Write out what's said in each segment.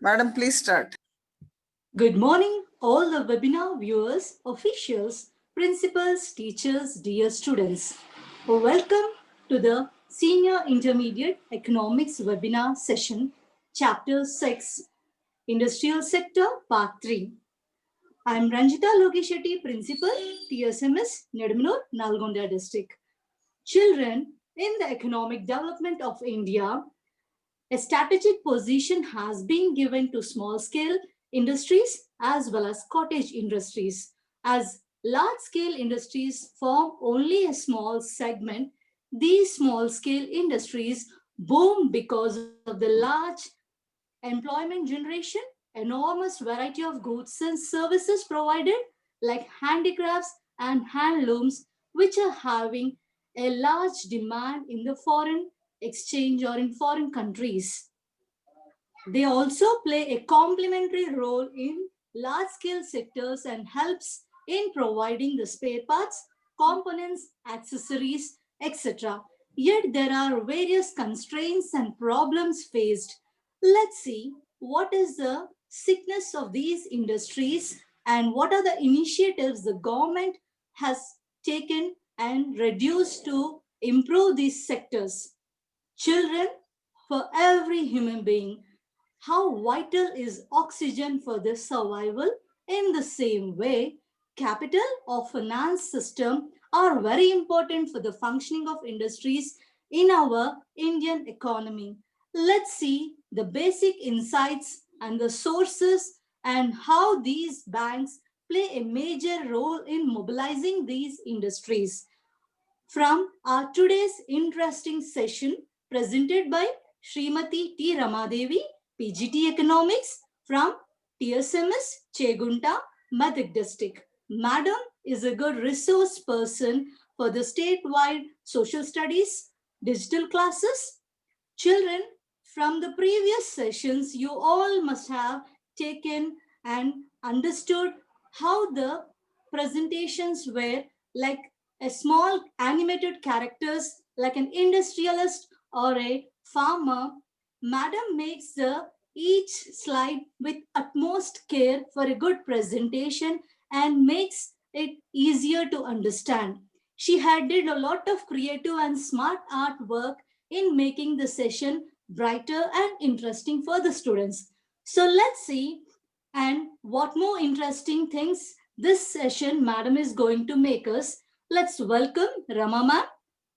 Madam, please start. Good morning, all the webinar viewers, officials, principals, teachers, dear students. Welcome to the Senior Intermediate Economics webinar session, Chapter 6, Industrial Sector, Part 3. I am Ranjita Logeshetty, Principal, TSMS, Nedumanur, Nalgonda District. Children, in the economic development of India, a strategic position has been given to small-scale industries as well as cottage industries. As large-scale industries form only a small segment, these small-scale industries boom because of the large employment generation, enormous variety of goods and services provided like handicrafts and handlooms, which are having a large demand in the foreign exchange or in foreign countries. They also play a complementary role in large-scale sectors and helps in providing the spare parts, components, accessories, etc. Yet there are various constraints and problems faced. Let's see what is the sickness of these industries and what are the initiatives the government has taken and reduced to improve these sectors. Children, for every human being, how vital is oxygen for their survival? In the same way, capital or finance system are very important for the functioning of industries in our Indian economy. Let's see the basic insights and the sources and how these banks play a major role in mobilizing these industries. From our today's interesting session presented by Srimati T. Rama Devi, PGT Economics from TSMS Chegunta, Madhya District. Madam is a good resource person for the statewide social studies, digital classes. Children, from the previous sessions, you all must have taken and understood how the presentations were like a small animated characters like an industrialist or a farmer. Madam makes the each slide with utmost care for a good presentation and makes it easier to understand. She had did a lot of creative and smart artwork in making the session brighter and interesting for the students. So let's see and what more interesting things this session Madam is going to make us. Let's welcome Rama ma'am.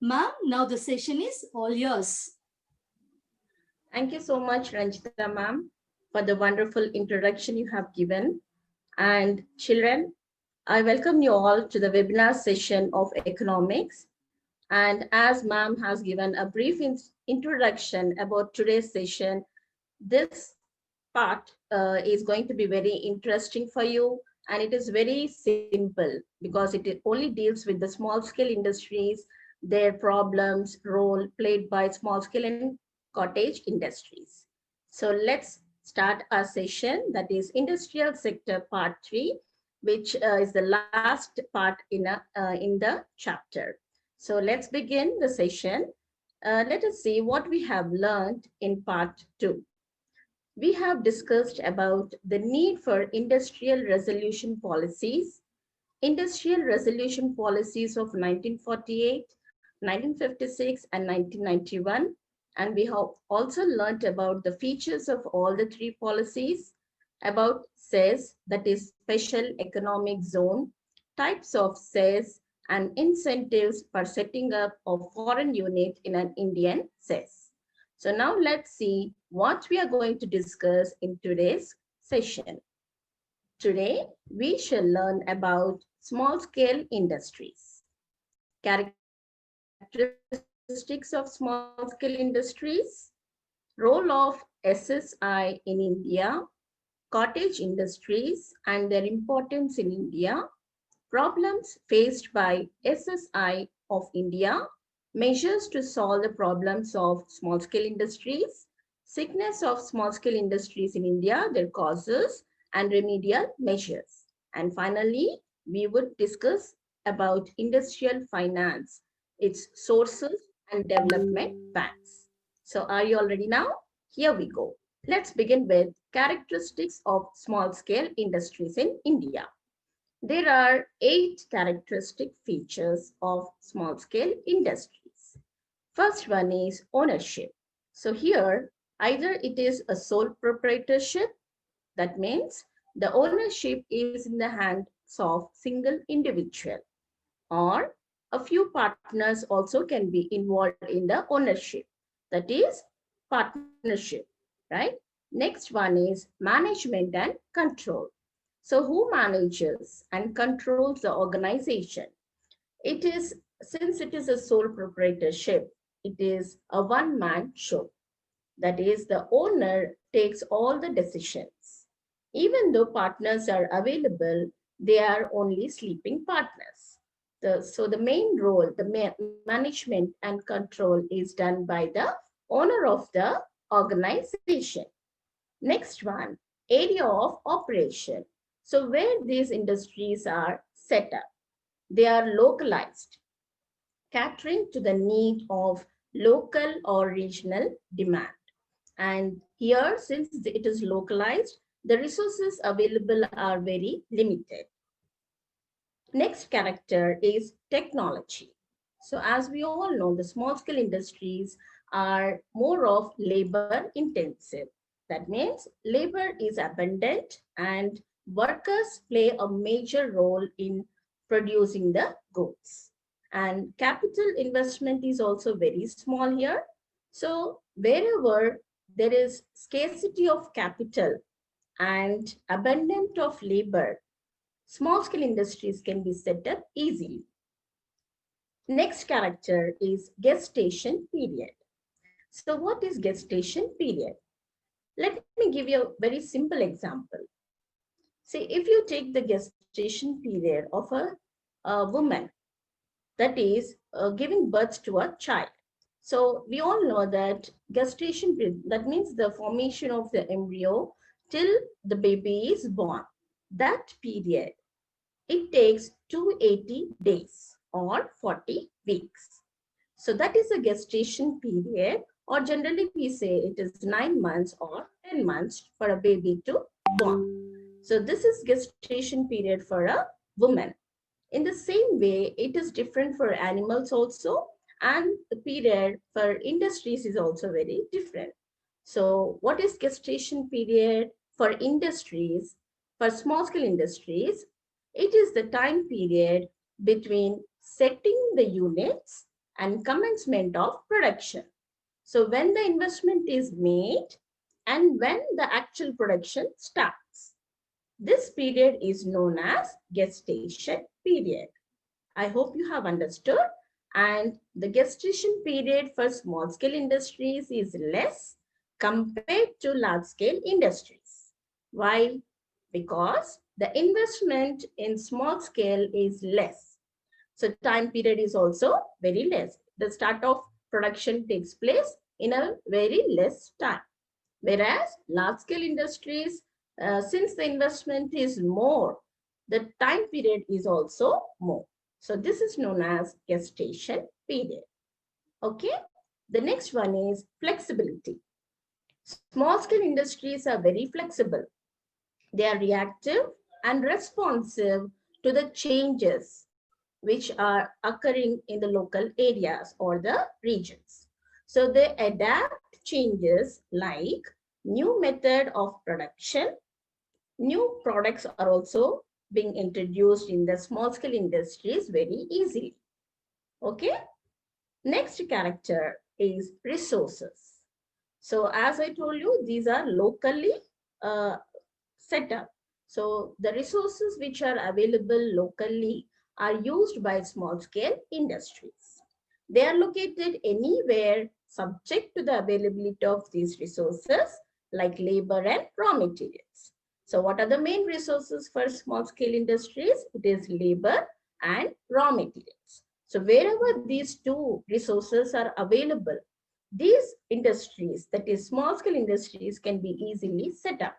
Ma'am, now the session is all yours. Thank you so much, Ranjita ma'am, for the wonderful introduction you have given. And children, I welcome you all to the webinar session of economics. And as ma'am has given a brief introduction about today's session, this part is going to be very interesting for you. And it is very simple because it only deals with the small scale industries, their problems, role played by small scale and cottage industries. So let's start our session, that is industrial sector part 3, which is the last part in the chapter. So let's begin the session. Let us see what we have learned in part 2. We have discussed about the need for industrial resolution policies, industrial resolution policies of 1948, 1956, and 1991. And we have also learned about the features of all the three policies, about CEZ, that is Special Economic Zone, types of CEZ, and incentives for setting up a foreign unit in an Indian CEZ. So now let's see what we are going to discuss in today's session. Today, we shall learn about small-scale industries, characteristics of small-scale industries, role of SSI in India, cottage industries and their importance in India, problems faced by SSI of India, measures to solve the problems of small-scale industries, sickness of small-scale industries in India, their causes, and remedial measures. And finally, we would discuss about industrial finance, its sources and development banks. So are you all ready now? Here we go. Let's begin with Characteristics of small-scale industries in India. There are 8 characteristic features of small-scale industries. First one is ownership. So here, either it is a sole proprietorship, that means the ownership is in the hands of single individual, or a few partners also can be involved in the ownership, that is partnership, right? Next one is management and control. So who manages and controls the organization? It is, since it is a sole proprietorship, it is a one-man show. That is, the owner takes all the decisions. Even though partners are available, they are only sleeping partners. So the main role, the management and control is done by the owner of the organization. Next one, area of operation. So where these industries are set up, they are localized, catering to the need of local or regional demand. And here, since it is localized, the resources available are very limited. Next character is technology. So as we all know, the small scale industries are more of labor intensive. That means labor is abundant and workers play a major role in producing the goods. And capital investment is also very small here. So wherever there is scarcity of capital and abundance of labor, small scale industries can be set up easily. Next character is gestation period. So what is gestation period? Let me give you a very simple example. See, if you take the gestation period of a woman that is giving birth to a child. So we all know that gestation period, that means the formation of the embryo till the baby is born. That period, it takes 280 days or 40 weeks. So that is a gestation period, or generally we say it is 9 months or 10 months for a baby to born. So this is gestation period for a woman. In the same way, it is different for animals also, and the period for industries is also very different. So what is gestation period for industries, for small scale industries? It is the time period between setting the units and commencement of production. So when the investment is made and when the actual production starts. This period is known as gestation period. I hope you have understood. And the gestation period for small scale industries is less compared to large scale industries. Why? Because the investment in small scale is less. So time period is also very less. The start of production takes place in a very less time. Whereas large scale industries, since the investment is more, the time period is also more. So this is known as gestation period. Okay. The next one is flexibility. Small scale industries are very flexible. They are reactive and responsive to the changes which are occurring in the local areas or the regions. So they adapt changes like new method of production. New products are also being introduced in the small scale industries very easily. Okay. Next character is resources. So as I told you, these are locally uh, set up. So the resources which are available locally are used by small scale industries. They are located anywhere subject to the availability of these resources like labor and raw materials. So what are the main resources for small scale industries? It is labor and raw materials. So wherever these two resources are available, these industries, that is small scale industries, can be easily set up.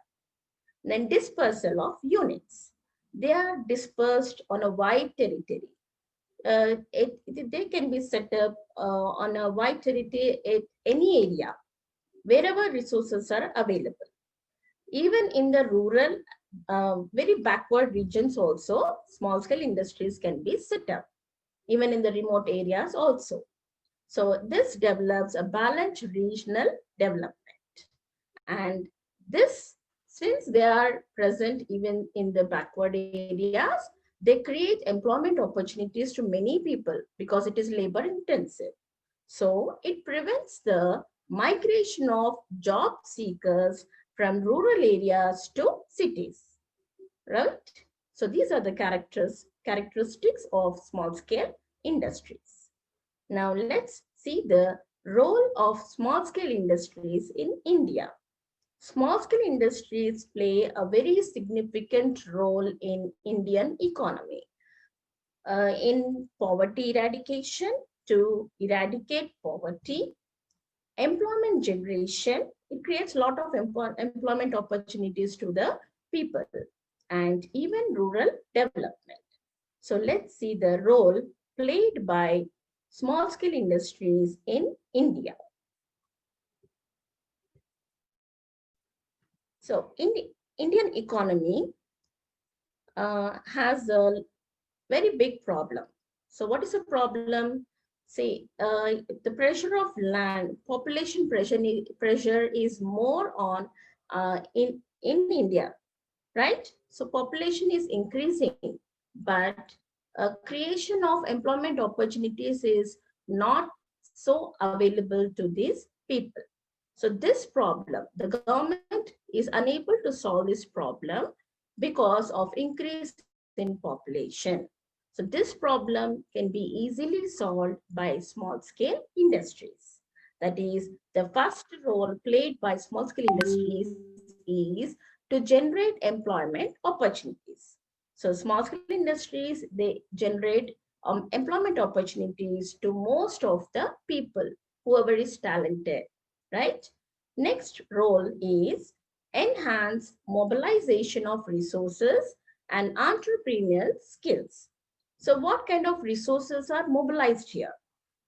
Then dispersal of units. They are dispersed on a wide territory. They can be set up on a wide territory at any area, wherever resources are available. Even in the rural, very backward regions also, small scale industries can be set up, even in the remote areas also. So this develops a balanced regional development. And this, since they are present even in the backward areas, they create employment opportunities to many people because it is labor intensive. So it prevents the migration of job seekers from rural areas to cities, right? So these are the characteristics of small scale industries. Now let's see the role of small scale industries in India. Small scale industries play a very significant role in Indian economy, in poverty eradication, to eradicate poverty, employment generation. It creates a lot of employment opportunities to the people, and even rural development. So let's see the role played by small scale industries in India. So in the Indian economy has a very big problem. So what is the problem? See, the pressure of land, population pressure is more on in India, right? So population is increasing, but creation of employment opportunities is not so available to these people. So this problem, the government is unable to solve this problem because of increase in population. So this problem can be easily solved by small scale industries. That is, the first role played by small scale industries is to generate employment opportunities. So small scale industries, they generate employment opportunities to most of the people, whoever is talented, right? Next role is enhance mobilization of resources and entrepreneurial skills. So what kind of resources are mobilized here?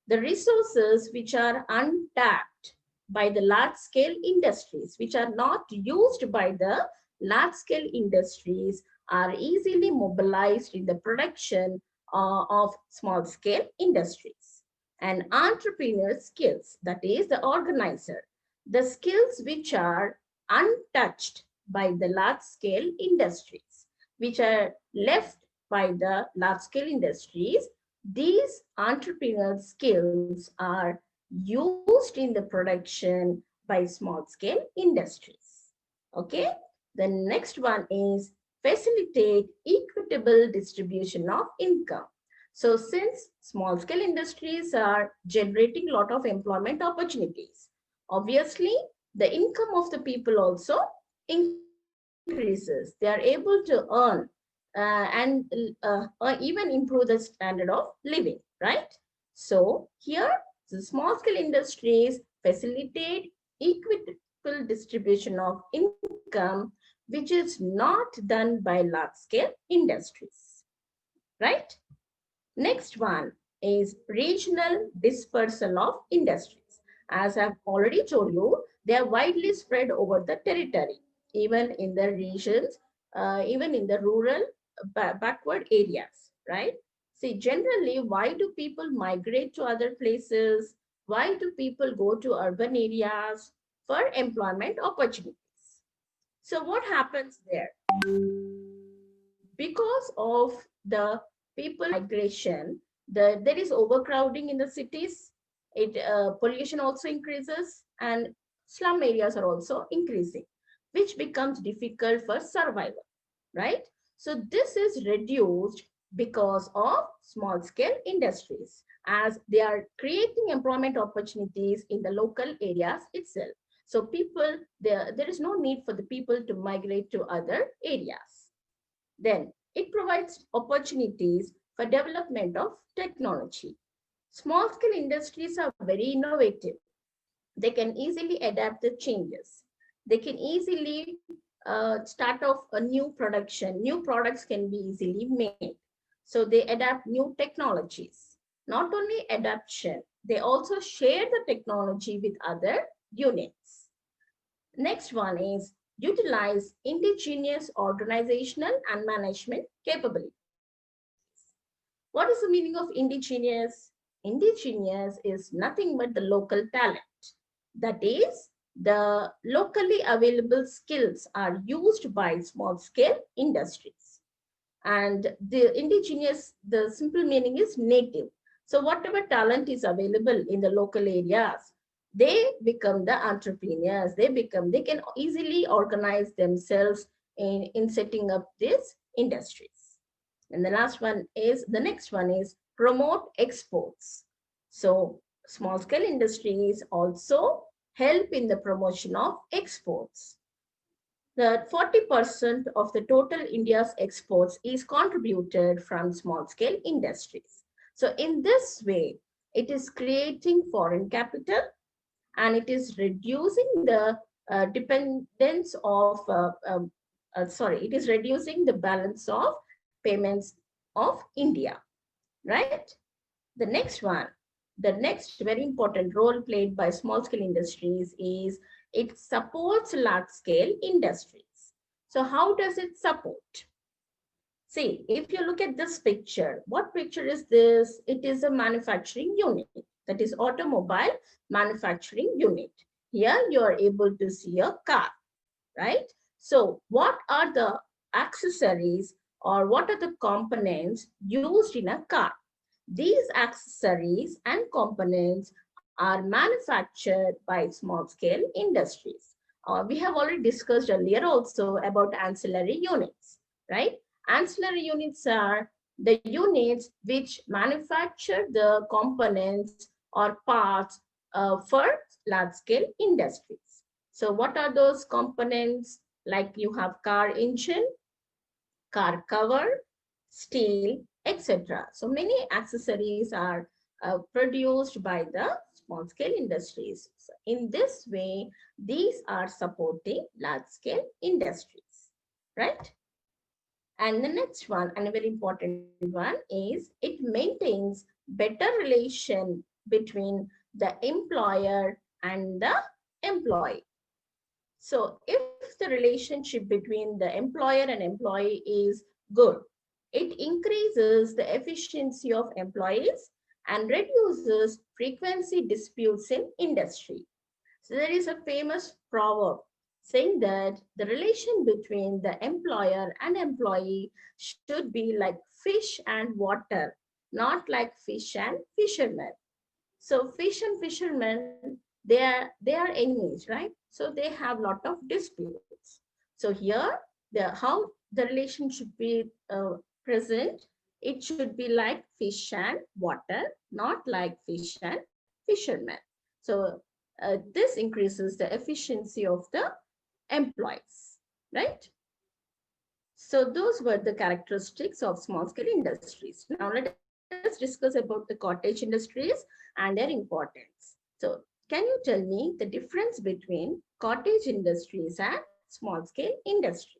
The resources which are untapped by the large scale industries, which are not used by the large scale industries, are easily mobilized in the production of small scale industries. And entrepreneur skills, that is the organizer, the skills which are untouched by the large scale industries, which are left by the large scale industries, these entrepreneurial skills are used in the production by small scale industries. Okay. The next one is facilitate equitable distribution of income. So since small scale industries are generating a lot of employment opportunities, obviously the income of the people also increases. They are able to earn and even improve the standard of living, right? So here, the small scale industries facilitate equitable distribution of income, which is not done by large scale industries, right? Next one is regional dispersal of industries. As I've already told you, they are widely spread over the territory, even in the regions, even in the rural backward areas, right? See, generally, why do people migrate to other places? Why do people go to urban areas for employment opportunities? So what happens there? Because of the people migration, there is overcrowding in the cities. Pollution also increases, and slum areas are also increasing, which becomes difficult for survival, right? So this is reduced because of small scale industries, as they are creating employment opportunities in the local areas itself. So there is no need for the people to migrate to other areas. Then it provides opportunities for development of technology. Small scale industries are very innovative. They can easily adapt the changes. They can easily start off a new production. New products can be easily made. So they adapt new technologies. Not only adaptation, they also share the technology with other units. Next one is utilize indigenous organizational and management capabilities. What is the meaning of indigenous? Indigenous is nothing but the local talent. That is, the locally available skills are used by small scale industries. And the indigenous, the simple meaning is native. So whatever talent is available in the local areas, they become the entrepreneurs. They can easily organize themselves in setting up these industries. And the next one is promote exports. So small scale industries also help in the promotion of exports. That 40% of the total India's exports is contributed from small scale industries. So in this way, it is creating foreign capital and it is reducing the dependence of, it is reducing the balance of payments of India, right? The next one, the next very important role played by small scale industries is it supports large scale industries. So how does it support? See, if you look at this picture, what picture is this? It is a manufacturing unit, that is automobile manufacturing unit. Here you are able to see a car, right? So what are the accessories or what are the components used in a car? These accessories and components are manufactured by small scale industries. We have already discussed earlier also about ancillary units, right? Ancillary units are the units which manufacture the components or parts for large scale industries. So what are those components? Like you have car engine, car cover, steel, etc. So many accessories are produced by the small scale industries. So in this way, these are supporting large scale industries, right? And the next one, and a very important one, is it maintains better relation between the employer and the employee. So if the relationship between the employer and employee is good, it increases the efficiency of employees and reduces frequency disputes in industry. So there is a famous proverb saying that the relation between the employer and employee should be like fish and water, not like fish and fishermen. So fish and fishermen, they are enemies, right? So they have lot of disputes. So here, how the relation should be present, it should be like fish and water, not like fish and fishermen. So this increases the efficiency of the employees, right? So those were the characteristics of small scale industries. Now let us discuss about the cottage industries and their importance. So can you tell me the difference between cottage industries and small scale industries?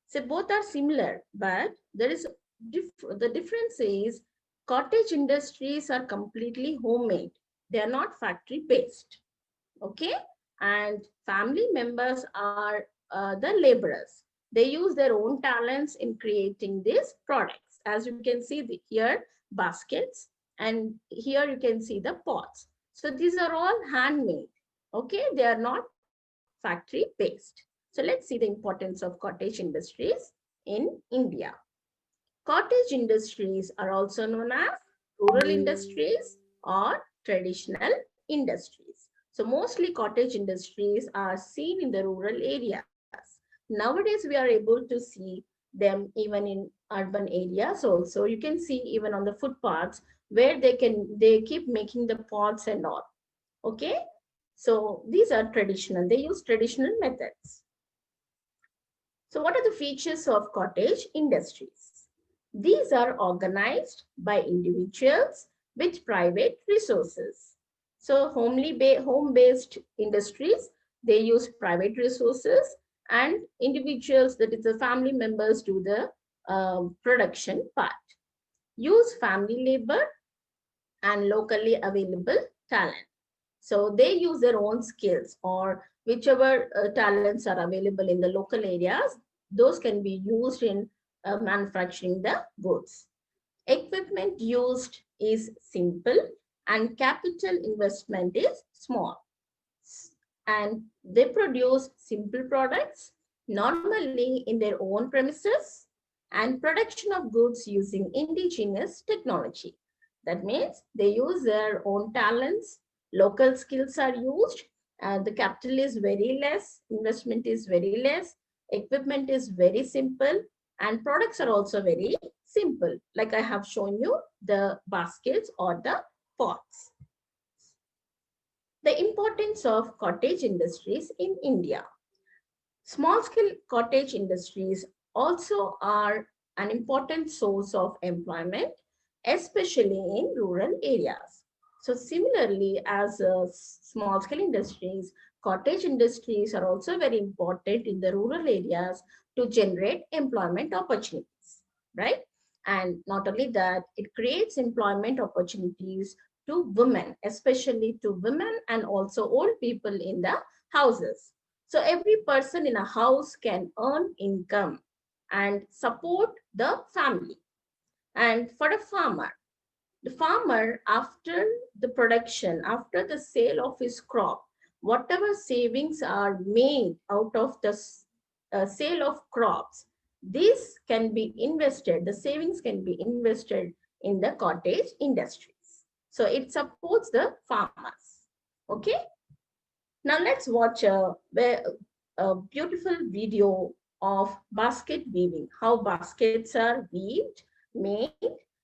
So both are similar, but there is the difference is cottage industries are completely homemade. They are not factory based. Okay, and family members are the laborers. They use their own talents in creating these products. As you can see here, baskets, and here you can see the pots. So these are all handmade. Okay, they are not factory based. So let's see the importance of cottage industries in India. Cottage industries are also known as rural industries or traditional industries. So mostly cottage industries are seen in the rural areas. Nowadays, we are able to see them even in urban areas also. You can see even on the footpaths where they keep making the pots and all. Okay. So these are traditional. They use traditional methods. So what are the features of cottage industries? These are organized by individuals with private resources. So home-based industries, they use private resources, and individuals, that is the family members, do the production part. Use family labor and locally available talent. So they use their own skills or whichever talents are available in the local areas, those can be used in manufacturing the goods. Equipment used is simple and capital investment is small. And they produce simple products normally in their own premises and production of goods using indigenous technology. That means they use their own talents, local skills are used, the capital is very less, investment is very less, equipment is very simple, and products are also very simple. Like I have shown you the baskets or the pots. The importance of cottage industries in India. Small scale cottage industries also are an important source of employment, especially in rural areas. So, similarly, as small scale industries, cottage industries are also very important in the rural areas to generate employment opportunities, right? And not only that, it creates employment opportunities to women, especially to women and also old people in the houses. So every person in a house can earn income and support the family. And for the farmer, after the production, after the sale of his crop, whatever savings are made out of the sale of crops, this can be invested, the savings can be invested in the cottage industries. So it supports the farmers. Okay. Now let's watch a beautiful video of basket weaving, how baskets are weaved, made,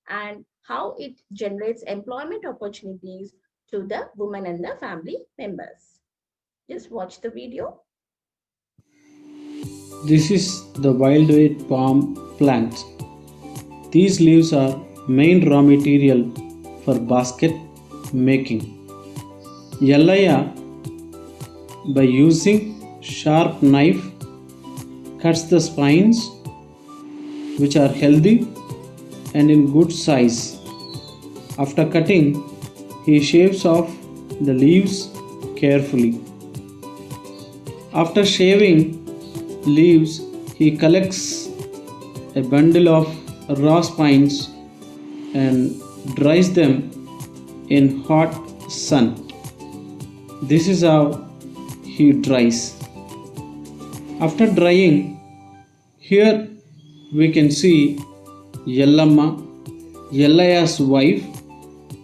and how it generates employment opportunities to the women and the family members. Just watch the video. This is the wildwood palm plant. These leaves are main raw material for basket making. Yellaya, by using sharp knife, cuts the spines which are healthy and in good size. After cutting, he shaves off the leaves carefully. After shaving leaves, he collects a bundle of raw spines and dries them in hot sun. This is how he dries. After drying, here we can see Yellamma, Yellaya's wife,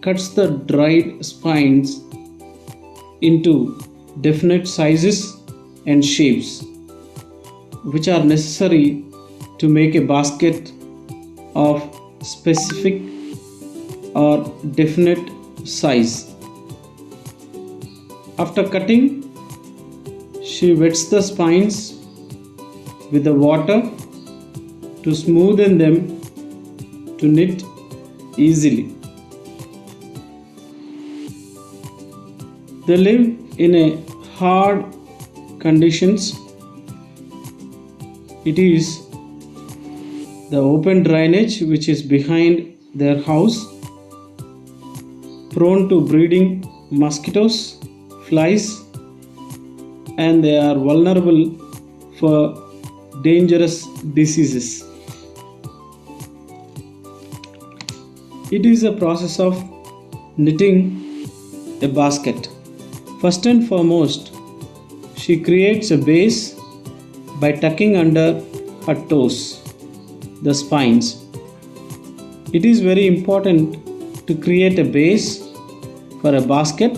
cuts the dried spines into definite sizes and shapes which are necessary to make a basket of specific or definite size. After cutting, she wets the spines with the water to smoothen them to knit easily. They live in a hard conditions. It is the open drainage which is behind their house, prone to breeding mosquitoes, flies, and they are vulnerable for dangerous diseases. It is a process of knitting a basket. First and foremost, she creates a base by tucking under her toes the spines. It is very important to create a base for a basket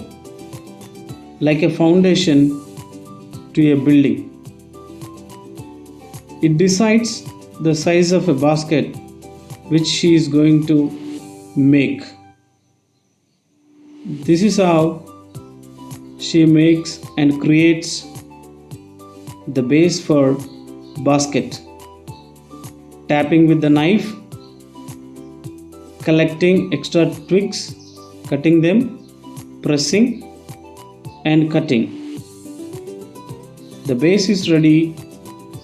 like a foundation to a building. It decides the size of a basket which she is going to make. This is how she makes and creates the base for basket. Tapping with the knife, collecting extra twigs, cutting them, pressing and cutting. The base is ready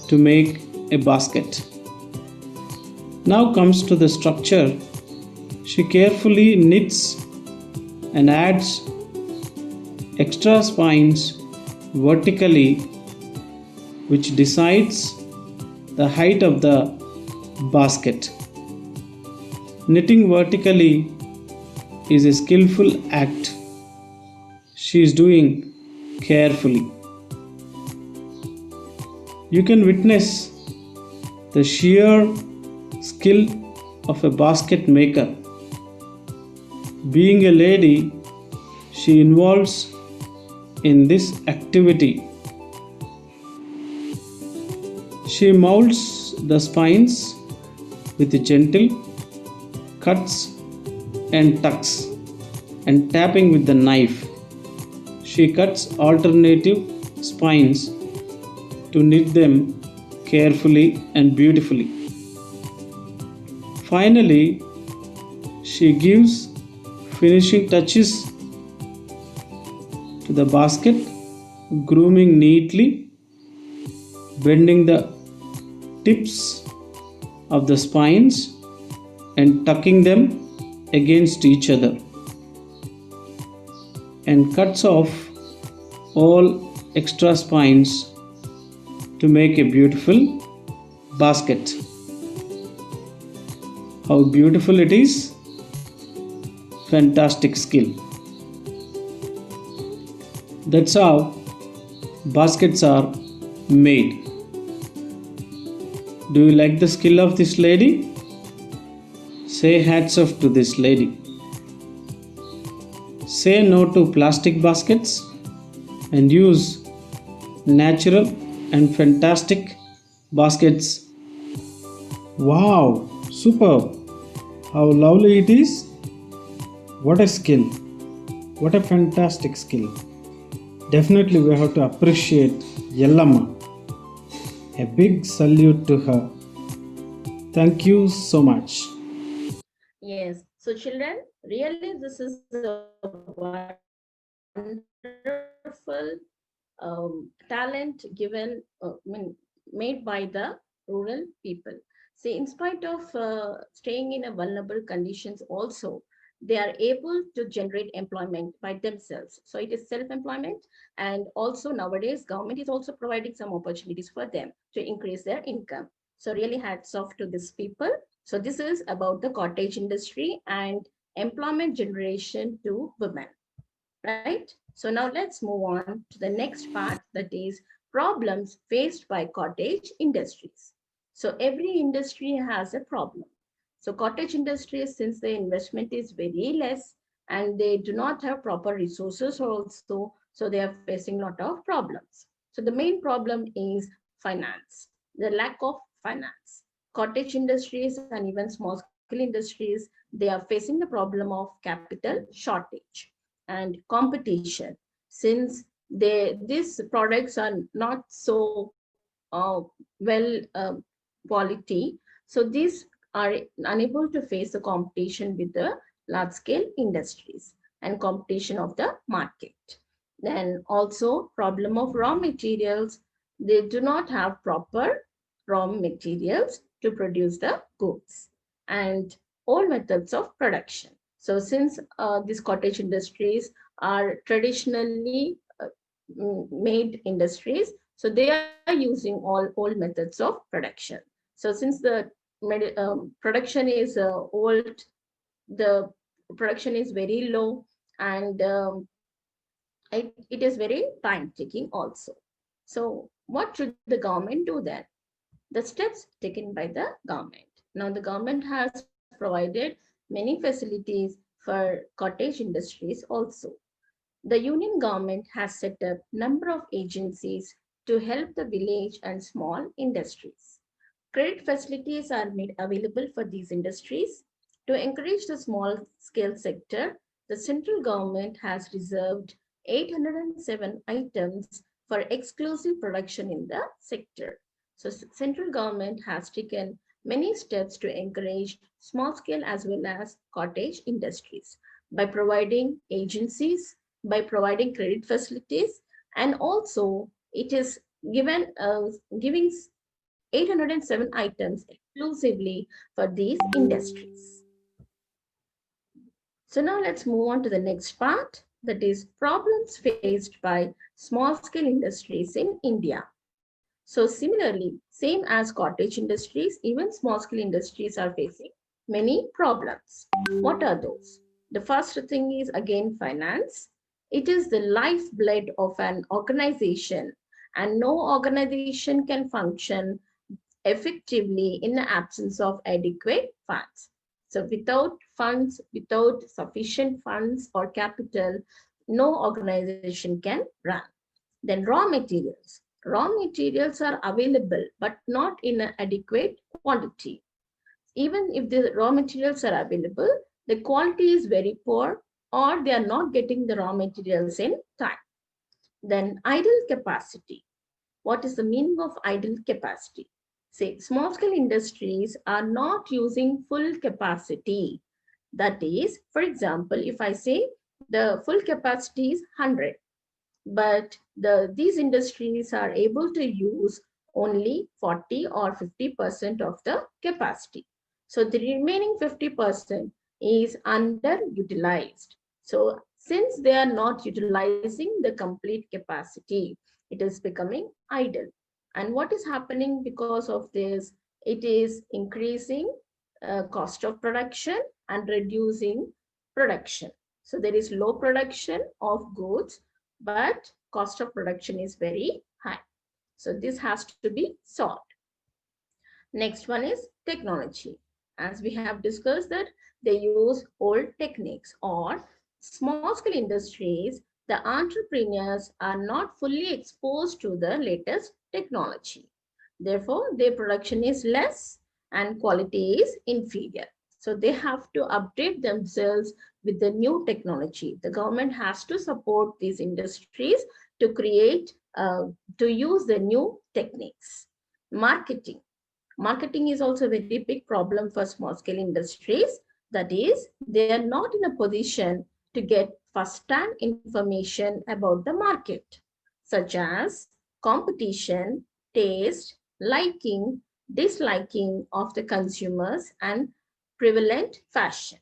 to make a basket. Now comes to the structure. She carefully knits and adds extra spines vertically, which decides the height of the basket. Knitting vertically is a skillful act she is doing carefully. You can witness the sheer skill of a basket maker. Being a lady, she involves in this activity. She molds the spines with gentle cuts and tucks and tapping with the knife. She cuts alternative spines to knit them carefully and beautifully. Finally, she gives finishing touches to the basket, grooming neatly, bending the tips of the spines and tucking them against each other, and cuts off all extra spines to make a beautiful basket. How beautiful it is! Fantastic skill. That's how baskets are made. Do you like the skill of this lady? Say hats off to this lady. Say no to plastic baskets and use natural and fantastic baskets. Wow, superb! How lovely it is! What a skill! What a fantastic skill! Definitely, we have to appreciate Yellama. A big salute to her. Thank you so much. Yes. So children, really this is a wonderful talent given, made by the rural people. See, in spite of staying in a vulnerable conditions also, they are able to generate employment by themselves. So it is self-employment, and also nowadays government is also providing some opportunities for them to increase their income. So really hats off to these people. So this is about the cottage industry and employment generation to women, right? So now let's move on to the next part, that is problems faced by cottage industries. So every industry has a problem. So cottage industries, since the investment is very less and they do not have proper resources also, so they are facing a lot of problems. So the main problem is finance, the lack of finance. Cottage industries and even small scale industries, they are facing the problem of capital shortage and competition, since these products are not so well quality. So these are unable to face the competition with the large scale industries and competition of the market. Then also problem of raw materials. They do not have proper raw materials to produce the goods, and all methods of production. So since these cottage industries are traditionally made industries, so they are using all old methods of production. So since the production is old, the production is very low, and it is very time taking also. So what should the government do then? The steps taken by the government. Now the government has provided many facilities for cottage industries also. The union government has set up number of agencies to help the village and small industries. Credit facilities are made available for these industries. To encourage the small scale sector, the central government has reserved 807 items for exclusive production in the sector. So central government has taken many steps to encourage small scale as well as cottage industries by providing agencies, by providing credit facilities, and also it is given giving 807 items exclusively for these industries. So now let's move on to the next part, that is problems faced by small scale industries in India. So similarly, same as cottage industries, even small scale industries are facing many problems. What are those? The first thing is again finance. It is the lifeblood of an organization, and no organization can function effectively in the absence of adequate funds. So without funds, without sufficient funds or capital, no organization can run. Then raw materials. Raw materials are available, but not in an adequate quantity. Even if the raw materials are available, the quality is very poor or they are not getting the raw materials in time. Then idle capacity. What is the meaning of idle capacity? Say, small scale industries are not using full capacity. That is, for example, if I say the full capacity is 100, but these industries are able to use only 40 or 50% of the capacity. So the remaining 50% is underutilized. So since they are not utilizing the complete capacity, it is becoming idle. And what is happening because of this? It is increasing cost of production and reducing production. So there is low production of goods, but cost of production is very high. So this has to be solved. Next one is technology. As we have discussed that they use old techniques, or small scale industries, the entrepreneurs are not fully exposed to the latest technology. Therefore, their production is less and quality is inferior. So they have to update themselves with the new technology. The government has to support these industries to create, to use the new techniques. Marketing. Marketing is also a very big problem for small scale industries. That is, they are not in a position to get first-hand information about the market, such as competition, taste, liking, disliking of the consumers, and prevalent fashion.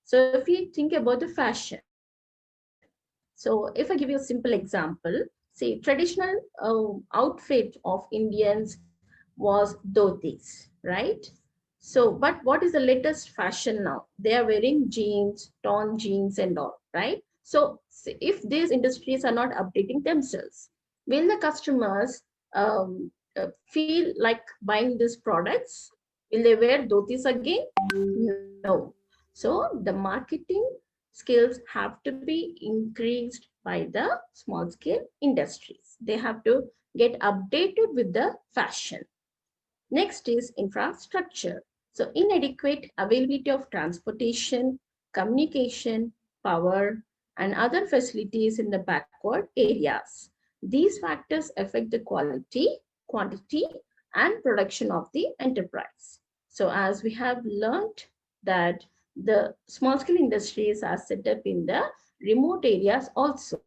So if you think about the fashion, so if I give you a simple example, say traditional outfit of Indians was dhotis, right? So, but what is the latest fashion now? They are wearing jeans, torn jeans and all, right? So if these industries are not updating themselves, will the customers feel like buying these products? Will they wear dhotis again? No. So the marketing skills have to be increased by the small scale industries. They have to get updated with the fashion. Next is infrastructure. So inadequate availability of transportation, communication, power, and other facilities in the backward areas. These factors affect the quality, quantity, and production of the enterprise. So as we have learned that the small scale industries are set up in the remote areas also.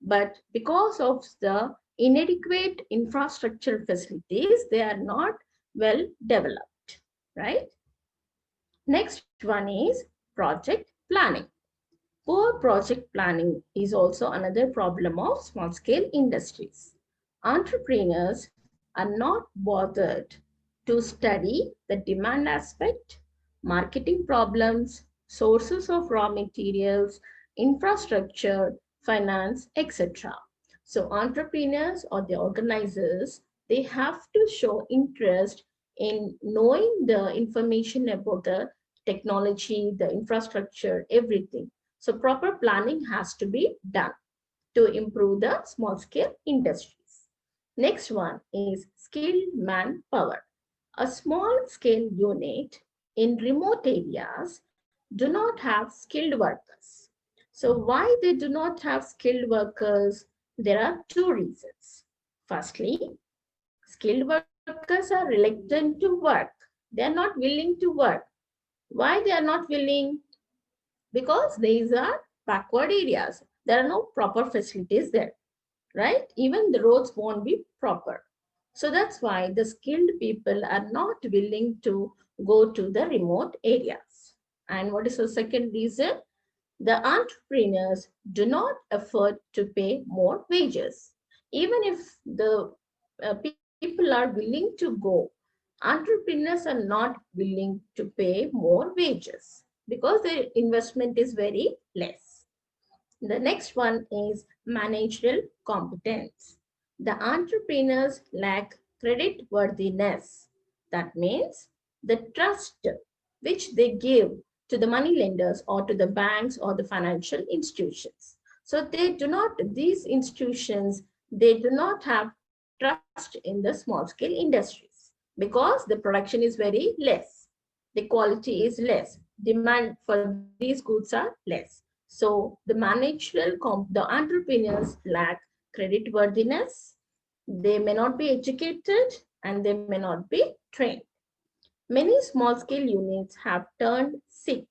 But because of the inadequate infrastructure facilities, they are not well developed, right? Next one is project planning. Poor project planning is also another problem of small scale industries. Entrepreneurs are not bothered to study the demand aspect, marketing problems, sources of raw materials, infrastructure, finance, etc. So entrepreneurs or the organizers, they have to show interest in knowing the information about the technology, the infrastructure, everything. So proper planning has to be done to improve the small scale industries. Next one is skilled manpower. A small scale unit in remote areas do not have skilled workers. So why they do not have skilled workers? There are two reasons. Firstly, skilled workers are reluctant to work. They are not willing to work. Why they are not willing? Because these are backward areas. There are no proper facilities there, right? Even the roads won't be proper. So that's why the skilled people are not willing to go to the remote areas. And what is the second reason? The entrepreneurs do not afford to pay more wages. Even if the people are willing to go, entrepreneurs are not willing to pay more wages because their investment is very less. The next one is managerial competence. The entrepreneurs lack credit worthiness. That means the trust which they give to the money lenders or to the banks or the financial institutions. So these institutions, they do not have trust in the small scale industries because the production is very less. The quality is less. Demand for these goods are less. So the entrepreneurs lack credit worthiness. They may not be educated and they may not be trained. Many small scale units have turned sick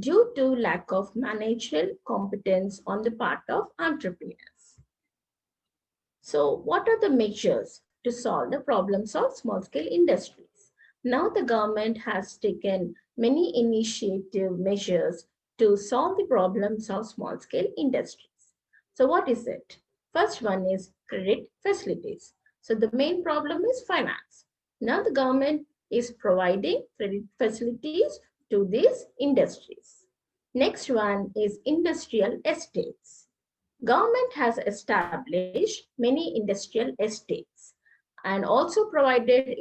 due to lack of managerial competence on the part of entrepreneurs. So, what are the measures to solve the problems of small scale industries? Now, the government has taken many initiative measures to solve the problems of small scale industries. So, what is it? First one is credit facilities. So, the main problem is finance. Now, the government is providing credit facilities to these industries. Next one is industrial estates. Government has established many industrial estates and also provided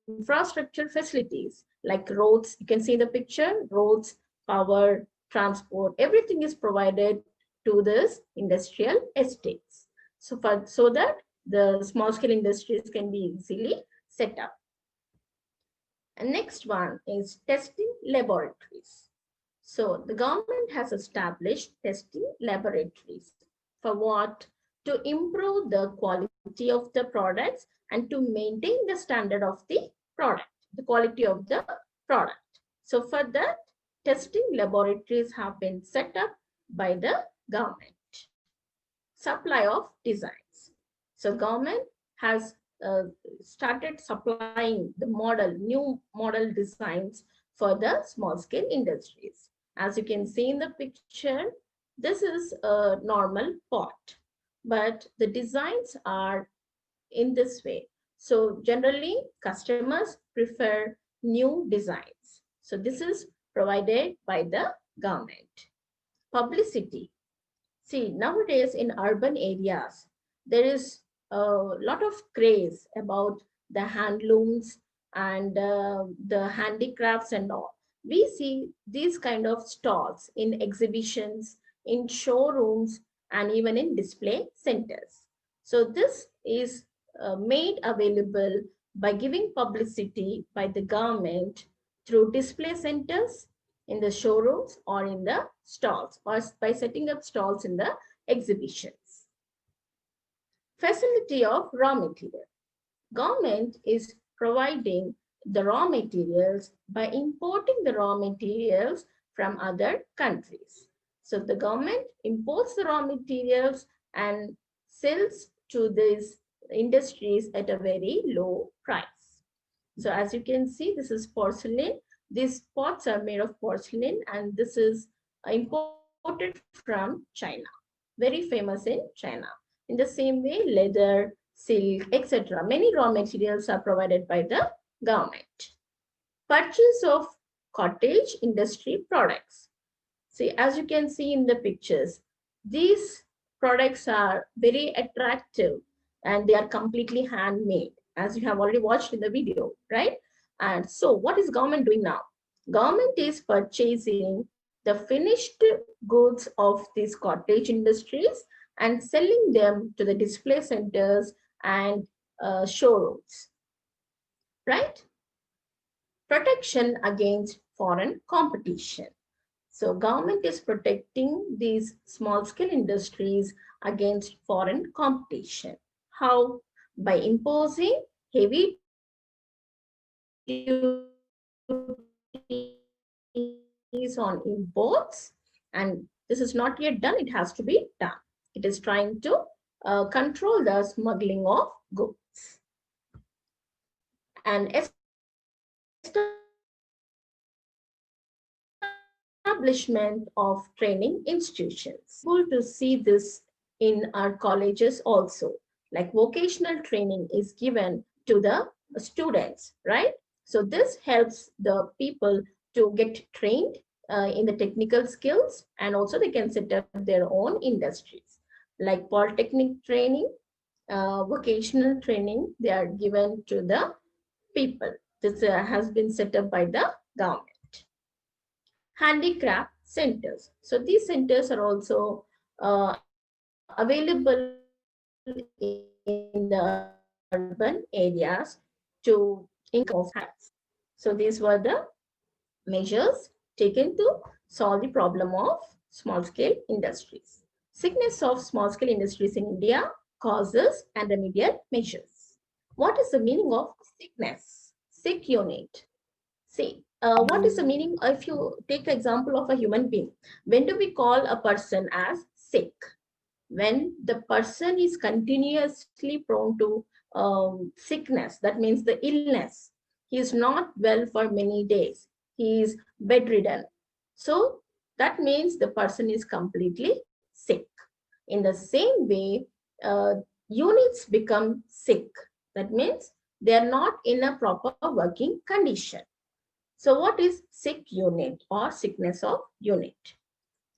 infrastructure facilities like roads. You can see in the picture, roads, power, transport, everything is provided to this industrial estates. So that the small scale industries can be easily set up. And next one is testing laboratories. So the government has established testing laboratories for what? To improve the quality of the products and to maintain the standard of the product, the quality of the product. So for that, testing laboratories have been set up by the government. Supply of designs. So government has started supplying the new model designs for the small scale industries. As you can see in the picture, this is a normal pot, but the designs are in this way. So generally, customers prefer new designs. So this is provided by the government. Publicity. See, nowadays in urban areas, there is a lot of craze about the handlooms and the handicrafts and all. We see these kind of stalls in exhibitions, in showrooms, and even in display centers. So this is made available by giving publicity by the government through display centers, in the showrooms or in the stalls, or by setting up stalls in the exhibitions. Facility of raw material. Government is providing the raw materials by importing the raw materials from other countries. So the government imports the raw materials and sells to these industries at a very low price. So as you can see, this is porcelain. These pots are made of porcelain and this is imported from China, very famous in China. In the same way, leather, silk, etc. Many raw materials are provided by the government. Purchase of cottage industry products. See, as you can see in the pictures, these products are very attractive and they are completely handmade, as you have already watched in the video, right? And so what is government doing now? Government is purchasing the finished goods of these cottage industries and selling them to the display centers and showrooms, right? Protection against foreign competition. So government is protecting these small scale industries against foreign competition. How? By imposing heavy duties on imports, and this is not yet done. It has to be done. It is trying to control the smuggling of goods and establishment of the establishment of training institutions. We'll to see this in our colleges also, like vocational training is given to the students, right? So this helps the people to get trained in the technical skills, and also they can set up their own industries like polytechnic training, vocational training. They are given to the people. This has been set up by the government. Handicraft centers. So these centers are also available in the urban areas to increase the number of hands. So these were the measures taken to solve the problem of small scale industries. Sickness of small scale industries in India, causes and remedial measures. What is the meaning of sickness? Sick unit. See, what is the meaning if you take example of a human being? When do we call a person as sick? When the person is continuously prone to sickness, that means the illness. He is not well for many days. He is bedridden. So that means the person is completely sick. In the same way, units become sick. That means they are not in a proper working condition. So what is sick unit or sickness of unit?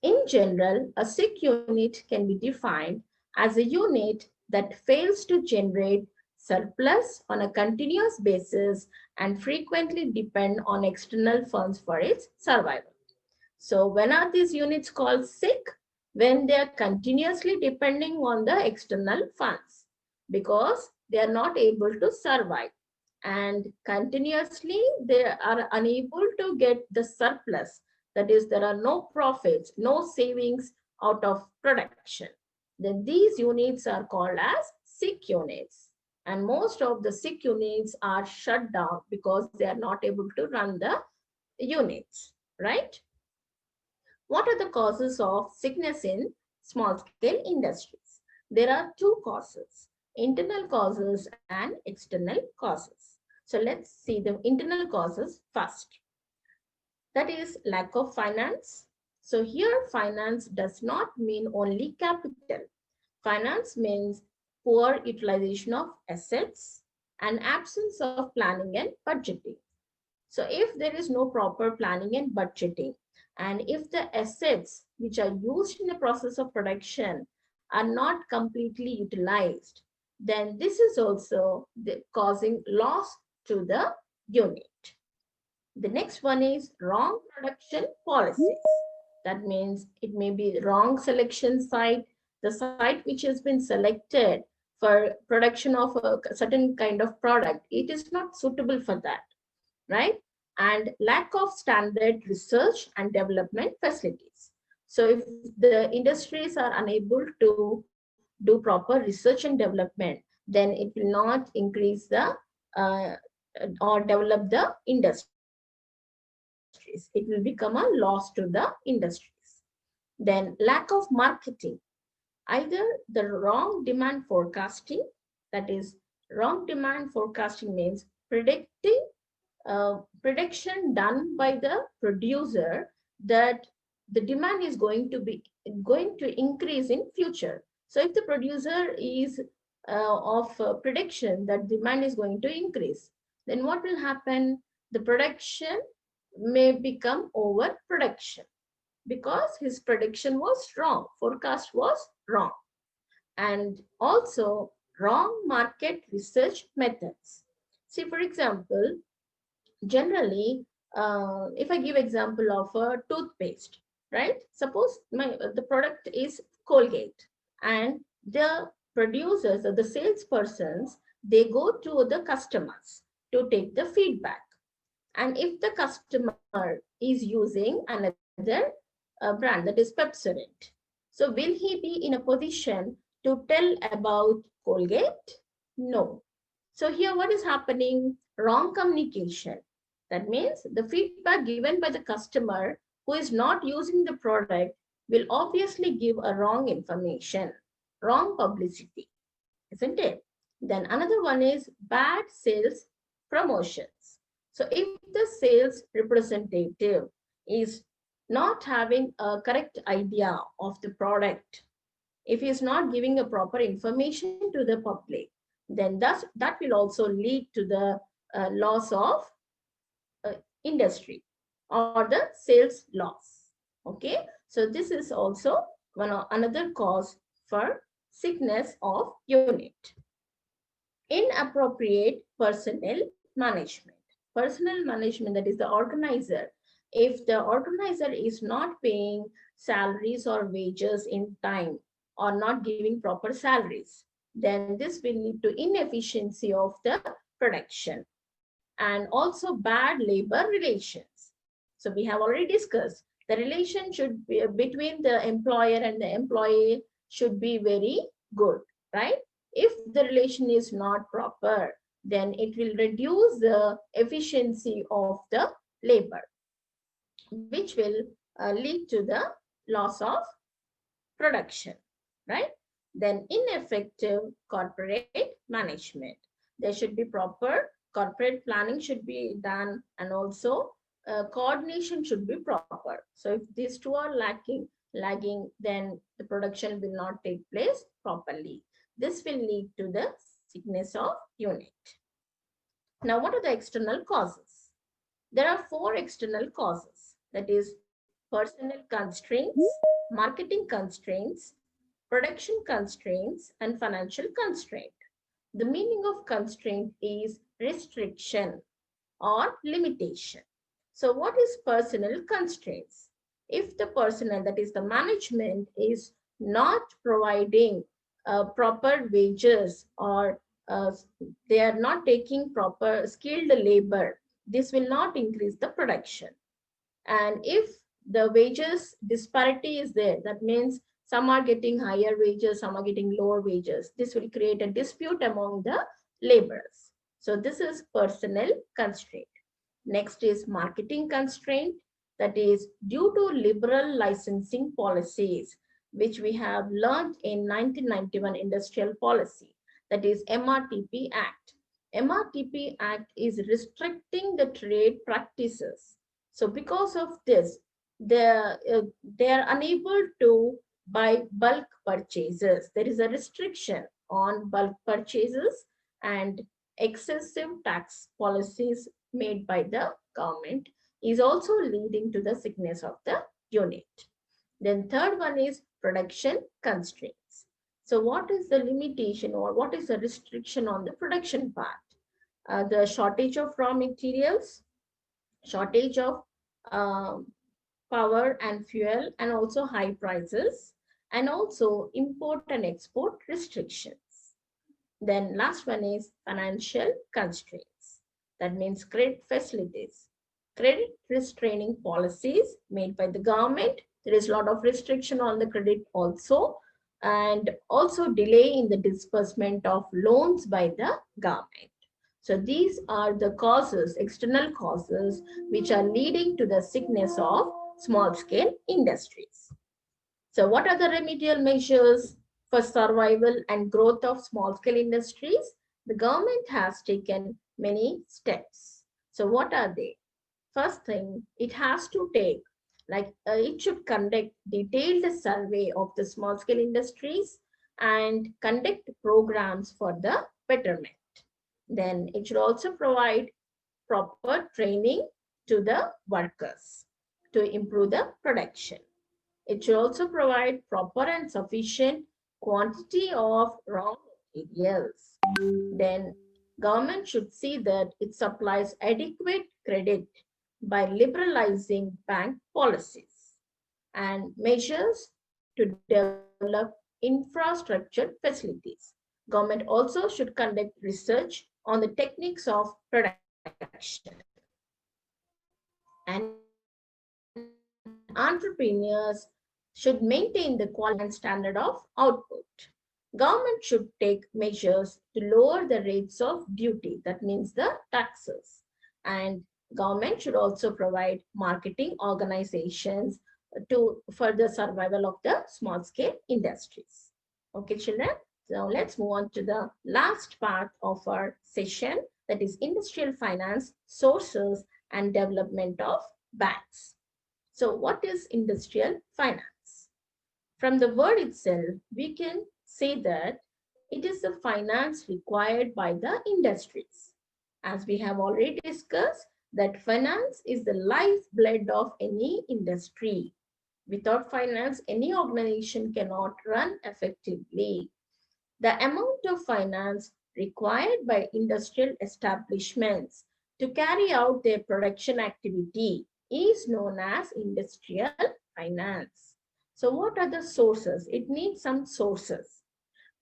In general, a sick unit can be defined as a unit that fails to generate surplus on a continuous basis and frequently depend on external funds for its survival. So when are these units called sick? When they are continuously depending on the external funds, because they are not able to survive, and continuously they are unable to get the surplus. That is, there are no profits, no savings out of production. Then these units are called as sick units. And most of the sick units are shut down because they are not able to run the units, right? What are the causes of sickness in small scale industries? There are two causes, internal causes and external causes. So let's see the internal causes first. That is lack of finance. So here finance does not mean only capital. Finance means poor utilization of assets and absence of planning and budgeting. So if there is no proper planning and budgeting, and if the assets which are used in the process of production are not completely utilized, then this is also causing loss to the unit. The next one is wrong production policies. That means it may be wrong selection site, the site which has been selected for production of a certain kind of product, it is not suitable for that, right? And lack of standard research and development facilities. So if the industries are unable to do proper research and development, then it will not increase the or develop the industries. It will become a loss to the industries. Then lack of marketing, either the wrong demand forecasting, that is, wrong demand forecasting means predicting prediction done by the producer that the demand is going to increase in future. So if the producer is of prediction that demand is going to increase, then what will happen? The production may become overproduction because his prediction was wrong, forecast was wrong. And also wrong market research methods. See, for example, generally, if I give example of a toothpaste, right? Suppose the product is Colgate, and the producers or the salespersons, they go to the customers to take the feedback. And if the customer is using another brand, that is Pepsodent, so will he be in a position to tell about Colgate? No. So here what is happening? Wrong communication. That means the feedback given by the customer who is not using the product will obviously give a wrong information, wrong publicity, isn't it? Then another one is bad sales promotions. So if the sales representative is not having a correct idea of the product, if he is not giving a proper information to the public, then that will also lead to the loss of uh, industry or the sales loss. Okay, so this is also another cause for sickness of unit. Inappropriate personnel management. Personnel management, that is the organizer. If the organizer is not paying salaries or wages in time or not giving proper salaries, then this will lead to inefficiency of the production and also bad labor relations. So we have already discussed the relation should be between the employer and the employee should be very good, right? If the relation is not proper, then it will reduce the efficiency of the labor, which will lead to the loss of production, right? Then ineffective corporate management. There should be proper corporate planning should be done, and also coordination should be proper. So if these two are lagging, then the production will not take place properly. This will lead to the sickness of unit. Now, what are the external causes? There are four external causes, that is personnel constraints, marketing constraints, production constraints, and financial constraint. The meaning of constraint is restriction or limitation. So what is personnel constraints? If the personnel, that is the management, is not providing proper wages or they are not taking proper skilled labor, this will not increase the production. And if the wages disparity is there, that means some are getting higher wages, some are getting lower wages. This will create a dispute among the laborers. So this is personnel constraint. Next is marketing constraint, that is due to liberal licensing policies, which we have learned in 1991 industrial policy, that is MRTP Act. MRTP Act is restricting the trade practices. So because of this, they are unable to buy bulk purchases. There is a restriction on bulk purchases, and excessive tax policies made by the government is also leading to the sickness of the unit. Then third one is production constraints. So what is the limitation or what is the restriction on the production part? The shortage of raw materials, shortage of um, power and fuel, and also high prices, and also import and export restrictions. Then last one is financial constraints. That means credit facilities, credit restraining policies made by the government. There is a lot of restriction on the credit also, and also delay in the disbursement of loans by the government. So these are the causes, external causes, which are leading to the sickness of small scale industries. So what are the remedial measures for survival and growth of small scale industries? The government has taken many steps. So what are they? First thing, it has to take, it should conduct detailed survey of the small scale industries and conduct programs for the betterment. Then it should also provide proper training to the workers to improve the production. It should also provide proper and sufficient quantity of raw materials. Then government should see that it supplies adequate credit by liberalizing bank policies and measures to develop infrastructure facilities. Government also should conduct research on the techniques of production. And entrepreneurs should maintain the quality and standard of output. Government should take measures to lower the rates of duty, that means the taxes. And government should also provide marketing organizations to further survival of the small scale industries. Okay, children. So let's move on to the last part of our session, that is industrial finance, sources and development of banks. So what is industrial finance? From the word itself, we can say that it is the finance required by the industries. As we have already discussed, that finance is the lifeblood of any industry. Without finance, any organization cannot run effectively. The amount of finance required by industrial establishments to carry out their production activity is known as industrial finance. So what are the sources? It needs some sources.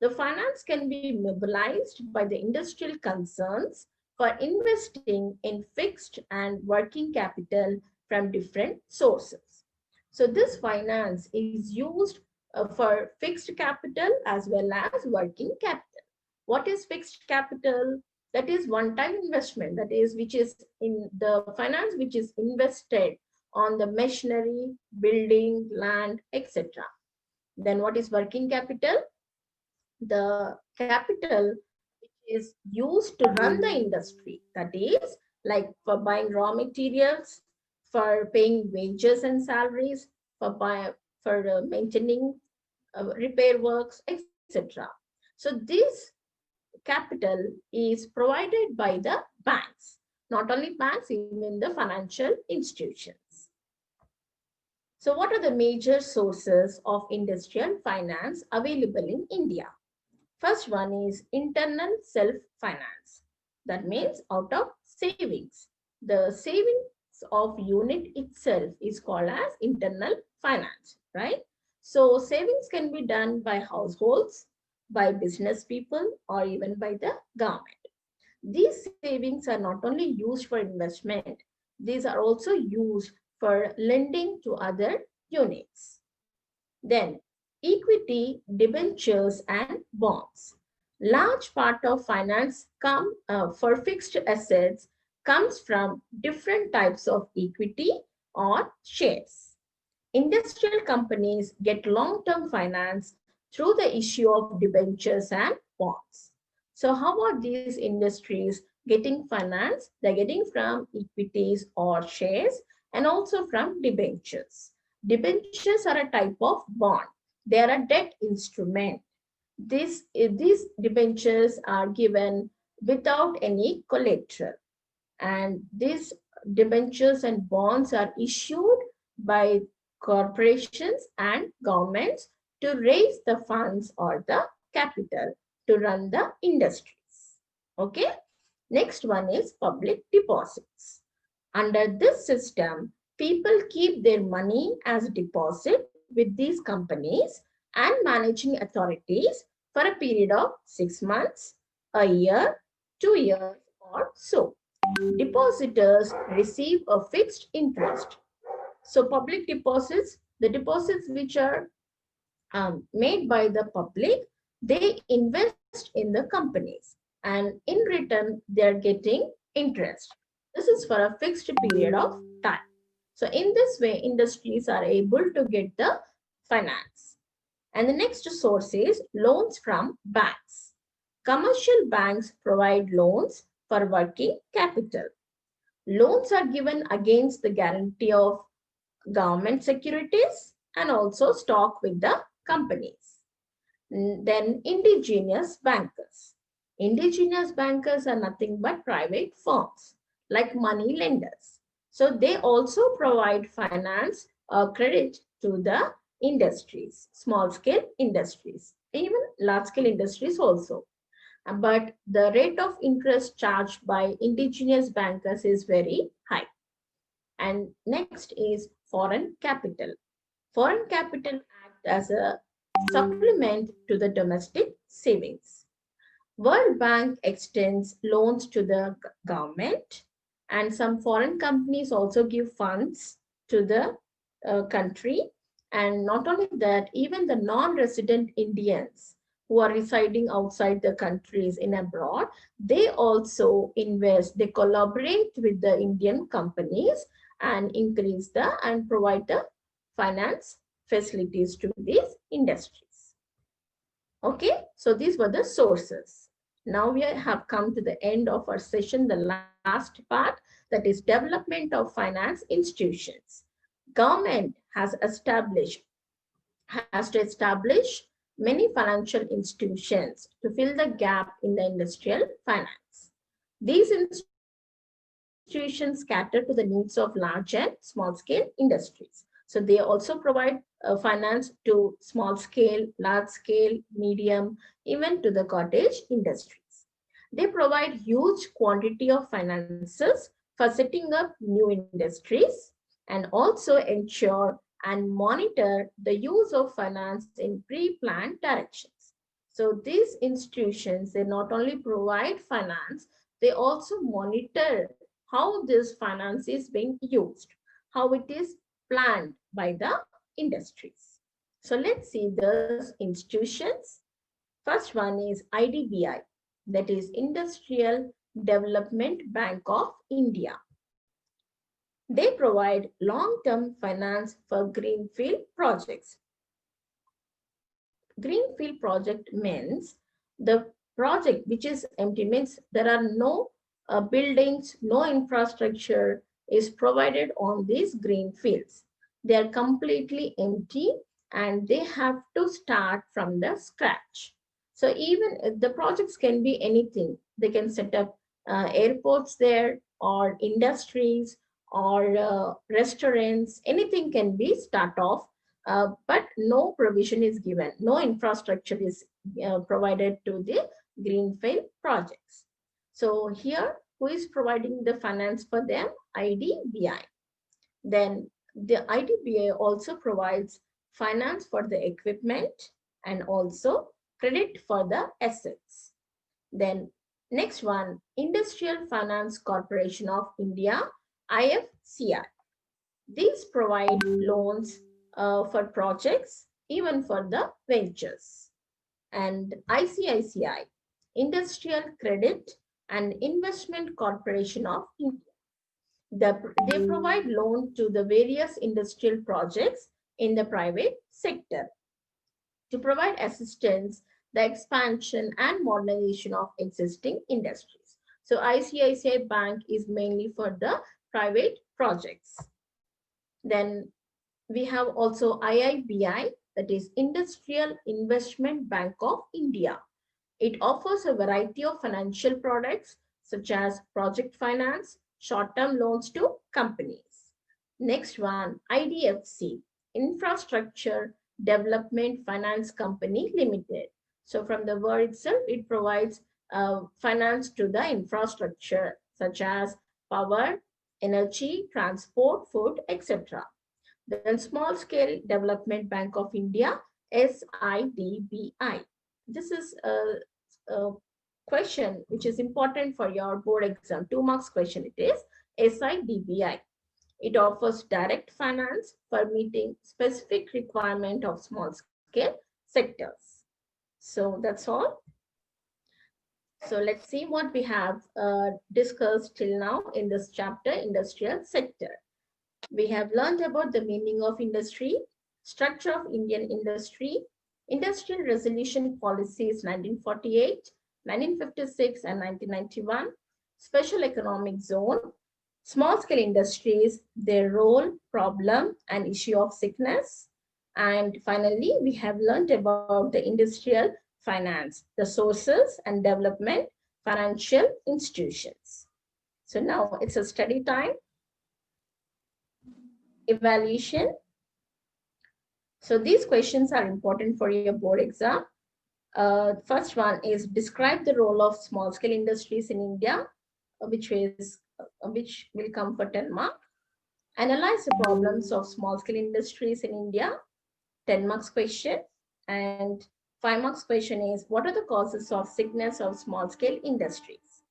The finance can be mobilized by the industrial concerns for investing in fixed and working capital from different sources. So this finance is used for fixed capital as well as working capital. What is fixed capital? That is one-time investment, that is which is in the finance which is invested on the machinery, building, land, etc. Then what is working capital? The capital which is used to run the industry, that is like for buying raw materials, for paying wages and salaries, for maintaining repair works, etc. So this capital is provided by the banks, not only banks, even the financial institutions. So what are the major sources of industrial finance available in India? First one is internal self-finance. That means out of savings. The savings of unit itself is called as internal finance, right? So savings can be done by households, by business people, or even by the government. These savings are not only used for investment, these are also used for lending to other units. Then equity, debentures, and bonds. Large part of finance for fixed assets comes from different types of equity or shares. Industrial companies get long-term finance through the issue of debentures and bonds. So how are these industries getting finance? They're getting from equities or shares and also from debentures. Debentures are a type of bond. They are a debt instrument. These debentures are given without any collateral. And these debentures and bonds are issued by corporations and governments to raise the funds or the capital to run the industries. Okay. Next one is public deposits. Under this system, people keep their money as deposit with these companies and managing authorities for a period of 6 months, a year, 2 years, or so. Depositors receive a fixed interest. So public deposits, the deposits which are made by the public, they invest in the companies and in return they are getting interest. This is for a fixed period of time. So in this way, industries are able to get the finance. And the next source is loans from banks. Commercial banks provide loans for working capital. Loans are given against the guarantee of government securities and also stock with the companies. Then indigenous bankers. Indigenous bankers are nothing but private firms like money lenders. So they also provide finance or credit to the industries, small scale industries, even large scale industries also. But the rate of interest charged by indigenous bankers is very high. And next is foreign capital. Foreign capital act as a supplement to the domestic savings. World Bank extends loans to the government, and some foreign companies also give funds to the country. And not only that, even the non-resident Indians who are residing outside the countries in abroad, they also invest, they collaborate with the Indian companies and increase and provide the finance facilities to these industries. Okay, so these were the sources. Now we have come to the end of our session, the last part, that is development of finance institutions. government has to establish many financial institutions to fill the gap in the industrial finance. These institutions cater to the needs of large and small scale industries. So they also provide finance to small scale, large scale, medium, even to the cottage industries. They provide huge quantity of finances for setting up new industries and also ensure and monitor the use of finance in pre-planned directions. So these institutions, they not only provide finance, they also monitor how this finance is being used, how it is planned by the industries. So let's see those institutions. First one is IDBI, that is Industrial Development Bank of India. They provide long-term finance for greenfield projects. Greenfield project means the project which is empty, means there are no buildings, no infrastructure is provided on these green fields. They are completely empty and they have to start from the scratch. So even the projects can be anything. They can set up airports there or industries or restaurants, anything can be start off, but no provision is given, no infrastructure is provided to the greenfield projects. So here, who is providing the finance for them? IDBI. Then the IDBI also provides finance for the equipment and also credit for the assets. Then next one, Industrial Finance Corporation of India, IFCI. These provide loans for projects, even for the ventures. And ICICI, Industrial Credit and Investment Corporation of India. They provide loan to the various industrial projects in the private sector to provide assistance, the expansion and modernization of existing industries. So ICICI Bank is mainly for the private projects. Then we have also IIBI, that is Industrial Investment Bank of India. It offers a variety of financial products such as project finance, short-term loans to companies. Next one, IDFC, Infrastructure Development Finance Company Limited. So from the word itself, it provides finance to the infrastructure such as power, energy, transport, food, etc. Then Small Scale Development Bank of India, SIDBI. This is a question which is important for your board exam, 2 marks question it is, SIDBI. It offers direct finance for meeting specific requirement of small scale sectors. So that's all. So let's see what we have discussed till now in this chapter, industrial sector. We have learned about the meaning of industry, structure of Indian industry, industrial resolution policies 1948, 1956 and 1991, special economic zone, small scale industries, their role, problem and issue of sickness. And finally, we have learned about the industrial finance, the sources and development, financial institutions. So now it's a study time. Evaluation. So these questions are important for your board exam. First one is describe the role of small scale industries in India, which will come for 10 marks. Analyze the problems of small scale industries in India, 10 marks question. And 5 marks question is what are the causes of sickness of small scale industries?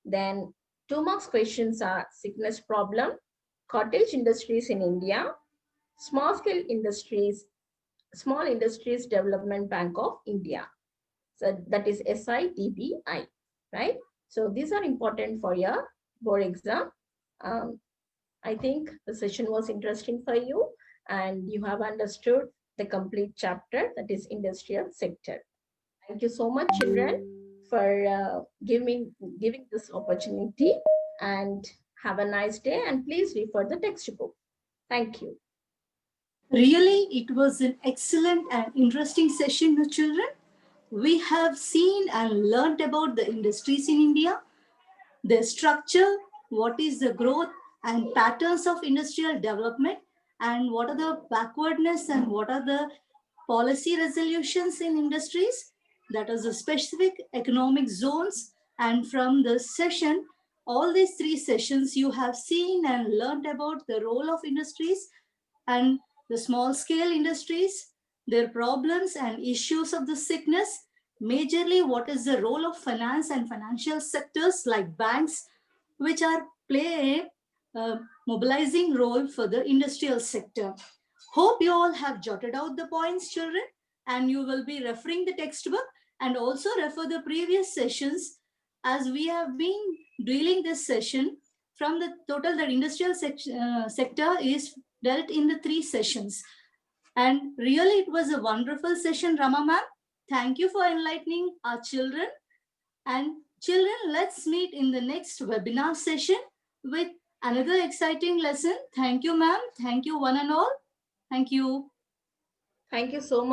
Then 2 marks questions are sickness problem, cottage industries in India, small scale industries, Small Industries Development Bank of India. So that is SIDBI, right? So these are important for your board exam. I think the session was interesting for you and you have understood the complete chapter, that is industrial sector. Thank you so much, children, for giving this opportunity, and have a nice day, and please refer the textbook. Thank you. Really, it was an excellent and interesting session, children. We have seen and learned about the industries in India, their structure, what is the growth and patterns of industrial development, and what are the backwardness and what are the policy resolutions in industries, that is the specific economic zones. And from the session, all these three sessions, you have seen and learned about the role of industries and the small scale industries, their problems and issues of the sickness, majorly what is the role of finance and financial sectors like banks, which are play a mobilizing role for the industrial sector. Hope you all have jotted out the points, children, and you will be referring the textbook and also refer the previous sessions, as we have been dealing this session from the total that industrial sector is dealt in the three sessions. And really, it was a wonderful session, Rama ma'am. Thank you for enlightening our children. And children, let's meet in the next webinar session with another exciting lesson. Thank you, ma'am. Thank you, one and all. Thank you. Thank you so much.